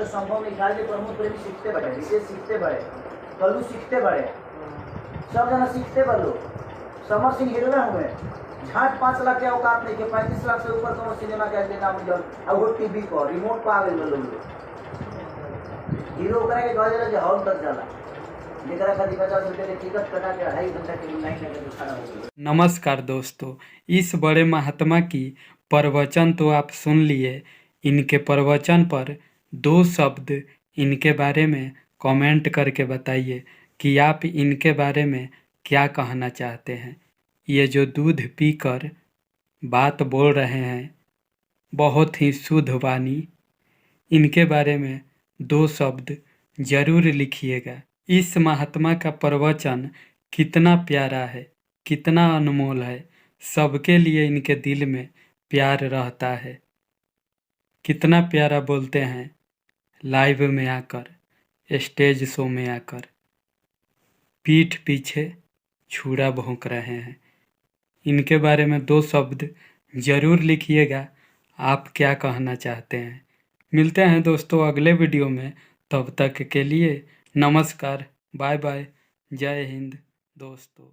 तो संभव नहीं खाली प्रमोद प्रेमी सीखते बढ़े, विशेष सीखते बढ़े, कल्लू सीखते बढ़े, सब जना सीखते बढ़ो। समर सिंह हीरो हुए झाट 5 लाख के औकात नहीं के 35 लाख से ऊपर कौन सिनेमा के देना मुझे अब वो टीवी पर रिमोट पर आ गए लोग हीरो करा के गए जे हॉल तक जाला जेकरा खातिर 50 रुपए के टिकट कटा के 2.5 घंटा के लाइन लगा के खड़ा हो गया। नमस्कार दोस्तों, इस बड़े महात्मा की प्रवचन तो आप सुन लिए। इनके प्रवचन पर 2 शब्द इनके बारे में कमेंट करके बताइए कि आप इनके बारे में क्या कहना चाहते हैं। ये जो दूध पीकर बात बोल रहे हैं, बहुत ही शुद्ध वाणी, इनके बारे में 2 शब्द जरूर लिखिएगा। इस महात्मा का प्रवचन कितना प्यारा है, कितना अनमोल है, सबके लिए इनके दिल में प्यार रहता है। कितना प्यारा बोलते हैं लाइव में आकर, स्टेज शो में आकर, पीठ पीछे छुरा भोंक रहे हैं। इनके बारे में 2 शब्द जरूर लिखिएगा, आप क्या कहना चाहते हैं। मिलते हैं दोस्तों अगले वीडियो में, तब तक के लिए नमस्कार, बाय बाय, जय हिंद दोस्तों।